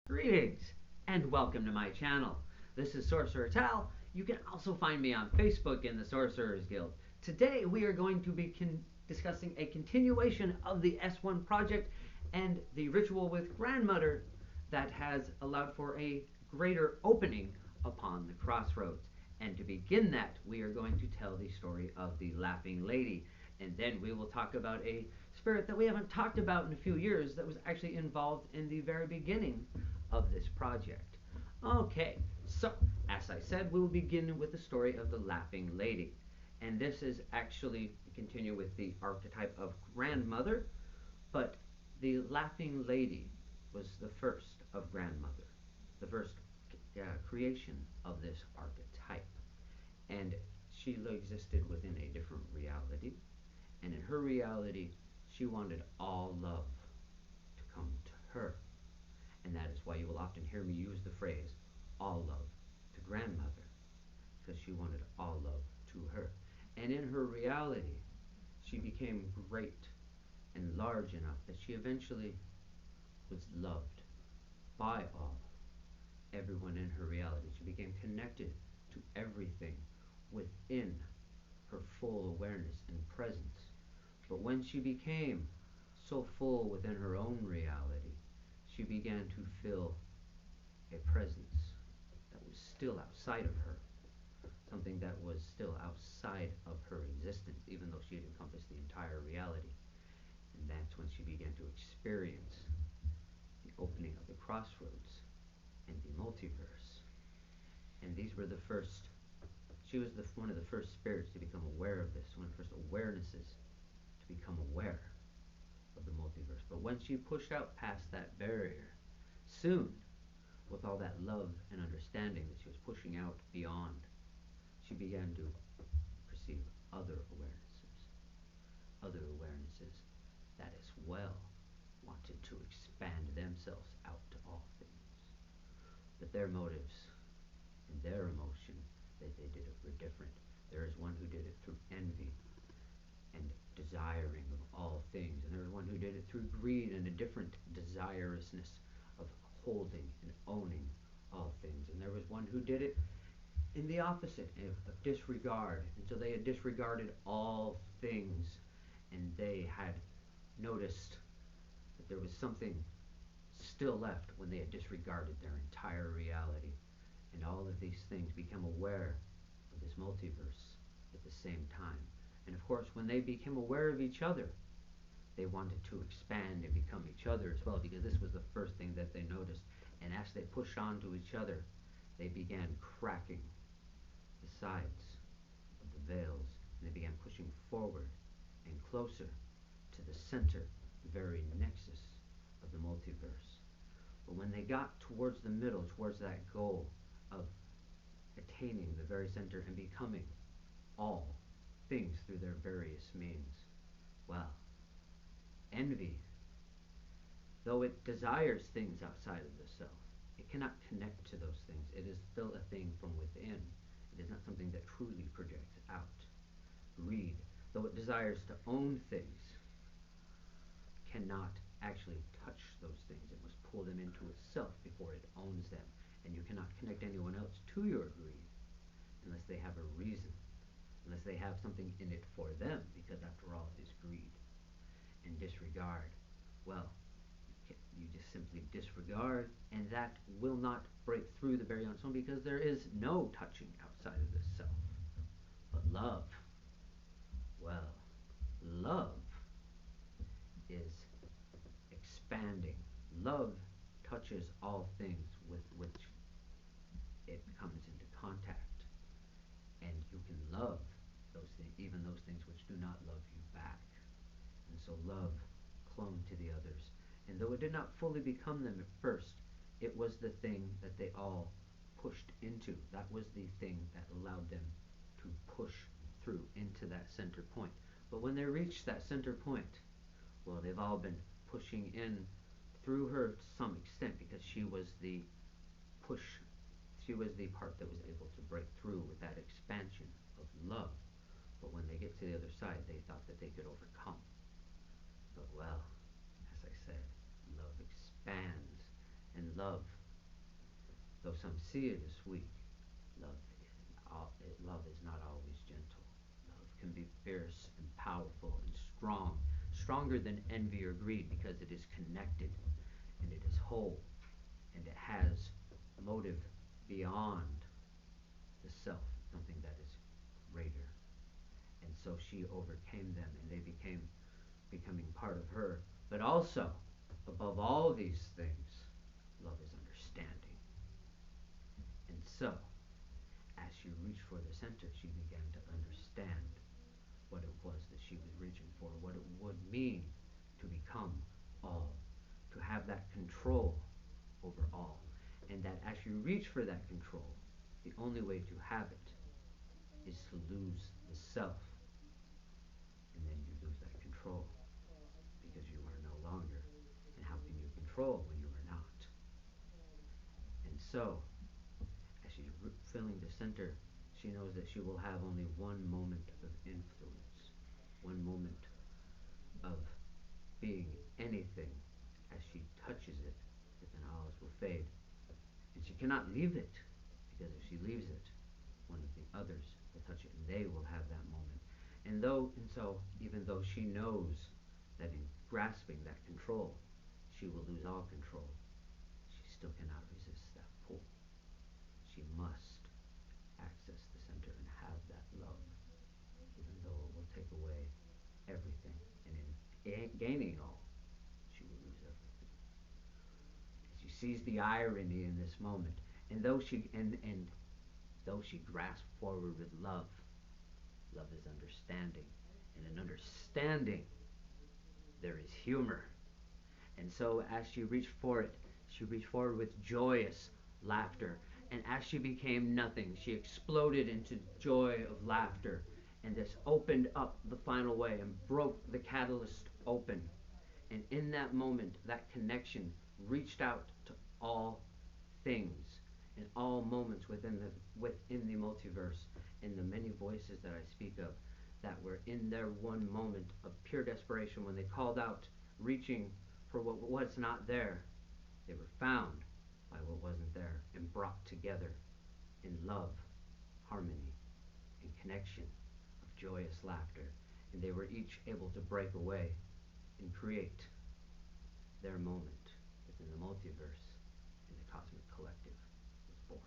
Greetings and welcome to my channel. This is Sorcerer Tal. You can also find me on Facebook in the Sorcerers Guild. Today we are going to be discussing a continuation of the S1 project and the ritual with Grandmother that has allowed for a greater opening upon the crossroads. And to begin that, we are going to tell the story of the Laughing Lady. And then we will talk about a spirit that we haven't talked about in a few years that was actually involved in the very beginning of this project. Okay, so as I said, we will begin with the story of the Laughing Lady. And this is actually continue with the archetype of grandmother, but the Laughing Lady was the first of grandmother, the first creation of this archetype. And she existed within a different reality. And in her reality, she wanted all love to come to her. And that is why you will often hear me use the phrase, all love to grandmother, because she wanted all love to her. And in her reality, she became great and large enough that she eventually was loved by all, everyone in her reality. She became connected to everything within her full awareness and presence. But when she became so full within her own reality, she began to feel a presence that was still outside of her, something that was still outside of her existence, even though she had encompassed the entire reality. And that's when she began to experience the opening of the crossroads and the multiverse. And these were the first, she was one of the first spirits to become aware of this, one of the first awarenesses to become aware of the multiverse. But when she pushed out past that barrier, soon, with all that love and understanding that she was pushing out beyond, she began to perceive other awarenesses that as well wanted to expand themselves out to all things. But their motives and their emotion that they did it were different. There is one who did it through envy and desiring of all things, and there was one who did it through greed and a different desirousness of holding and owning all things. And there was one who did it in the opposite of disregard, until they had disregarded all things and they had noticed that there was something still left when they had disregarded their entire reality. And all of these things become aware of this multiverse at the same time. And of course, when they became aware of each other, they wanted to expand and become each other as well, because this was the first thing that they noticed. And as they pushed on to each other, they began cracking the sides of the veils, and they began pushing forward and closer to the center, the very nexus of the multiverse. But when they got towards the middle, towards that goal of attaining the very center and becoming all things through their various means, well, envy, though it desires things outside of the self, it cannot connect to those things. It is still a thing from within. It is not something that truly projects out. Greed, though it desires to own things, cannot actually touch those things. It must pull them into itself before it owns them. And you cannot connect anyone else to your greed unless they have a reason, unless they have something in it for them, because after all, it is greed. And disregard, well, you just simply disregard, and that will not break through the barrier on its own, because there is no touching outside of the self. But love, well, love is expanding. Love touches all things with which it comes into contact, and you can love those things, even those things which do not love you back. And so love clung to the others, and though it did not fully become them at first, it was the thing that they all pushed into. That was the thing that allowed them to push through into that center point. But when they reached that center point, well, they've all been pushing in through her to some extent, because she was the push, she was the part that was able to break through with that expansion of love. But when they get to the other side, they thought that they could overcome. But well, as I said, love expands, and love Though some see it as weak, love, love is not always gentle. Love can be fierce and powerful and strong, stronger than envy or greed because it is connected and it is whole and it has motive beyond the self, something that is greater. And so she overcame them and they became becoming part of her. But also, above all these things, love is understanding. And so, as she reached for the center, she began to understand what it was that she was reaching for, what it would mean to become all, to have that control over all. And that as you reach for that control, the only way to have it is to lose the self. And then you lose that control because you are no longer. And how can you control when you are not? And so, as she's filling the center, she knows that she will have only one moment of influence, one moment of being anything. As she touches it, then all will fade. And she cannot leave it, because if she leaves it, one of the others will touch it, and they will have that moment. And so, even though she knows that in grasping that control, she will lose all control, she still cannot resist that pull. She must access the center and have that love, even though it will take away everything. And in gaining all, she will lose everything. She sees the irony in this moment, and though she grasps forward with love, love is understanding, and in understanding there is humor. And so as she reached for it, she reached forward with joyous laughter. And as she became nothing, she exploded into joy of laughter. And this opened up the final way and broke the catalyst open. And in that moment, that connection reached out to all things and all moments within the multiverse, and the many voices that I speak of that were in their one moment of pure desperation when they called out, reaching for what was not there. They were found by what wasn't there and brought together in love, harmony, and connection of joyous laughter. And they were each able to break away and create their moment within the multiverse, and the cosmic collective was born.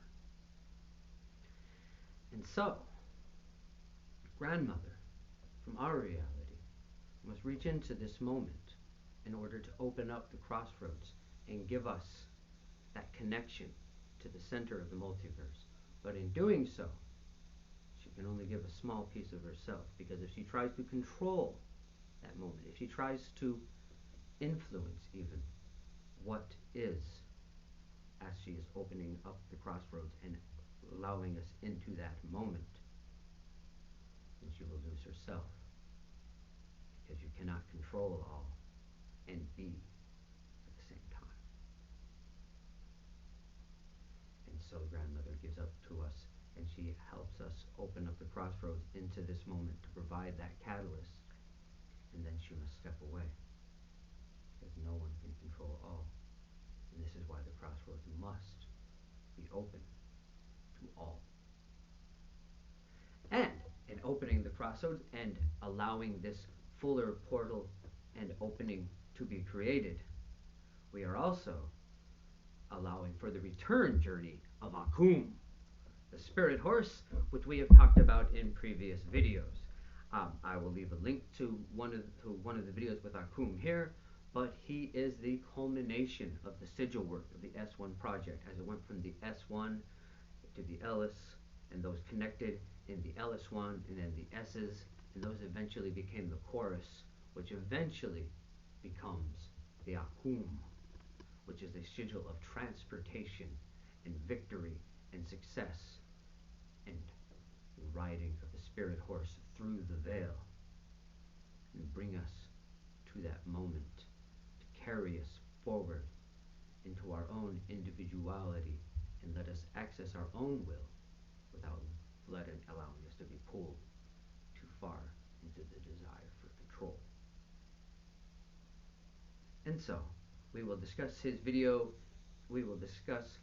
And so, grandmother, from our reality, must reach into this moment in order to open up the crossroads and give us that connection to the center of the multiverse. But in doing so, she can only give a small piece of herself, because if she tries to control that moment, if she tries to influence even what is, as she is opening up the crossroads and allowing us into that moment, then she will lose herself, because you cannot control all and be at the same time. And so grandmother gives up to us, and she helps us open up the crossroads into this moment to provide that catalyst, and then she must step away, because no one can control all. And this is why the crossroads must be open to all. And in opening the crossroads and allowing this fuller portal and opening to be created, we are also allowing for the return journey of Auhkoom, the spirit horse, which we have talked about in previous videos. I will leave a link to one of the videos with Auhkoom here, but he is the culmination of the sigil work of the S1 project, as it went from the S1 to the Ellis, and those connected in the LS1, and then the S's, and those eventually became the chorus, which eventually becomes the Auhkoom, which is a sigil of transportation and victory and success and riding of the spirit horse through the veil, and bring us to that moment, to carry us forward into our own individuality, and let us access our own will without allowing us to be pulled too far into the desire for control. And so, we will discuss his video, we will discuss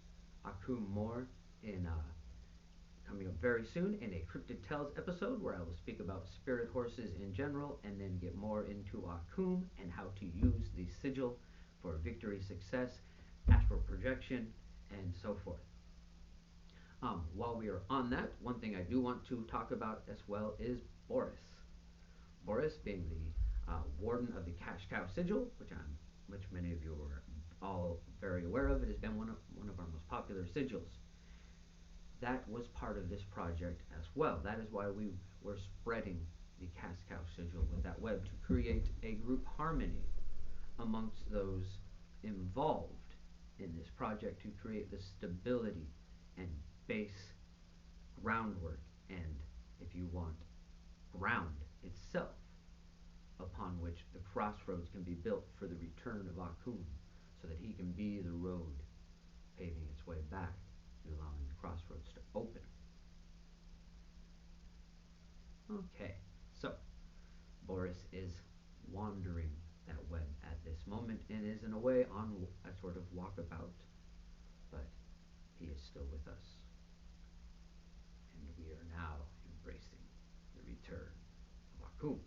Auhkoom more in coming up very soon in a Cryptid Tales episode where I will speak about spirit horses in general and then get more into Auhkoom and how to use the sigil for victory, success, astral projection, and so forth. While we are on that, one thing I do want to talk about as well is Boris. Boris being the warden of the Cash Cow Sigil, which many of you are all very aware of. It has been one of our most popular sigils. That was part of this project as well. That is why we were spreading the Cash Cow Sigil with that web, to create a group harmony amongst those involved in this project, to create the stability and base groundwork and, if you want, ground itself upon which the crossroads can be built for the return of Auhkoom, so that he can be the road paving its way back and allowing the crossroads to open. Okay, so Boris is wandering that web at this moment and is in a way on a sort of walkabout, but he is still with us, and we are now embracing the return of Auhkoom.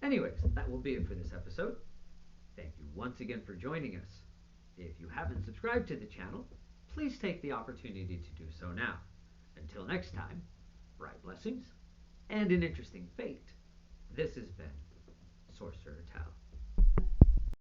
Anyways, that will be it for this episode. Thank you once again for joining us. If you haven't subscribed to the channel, please take the opportunity to do so now. Until next time, bright blessings and an interesting fate. This has been Sorcerer Tal.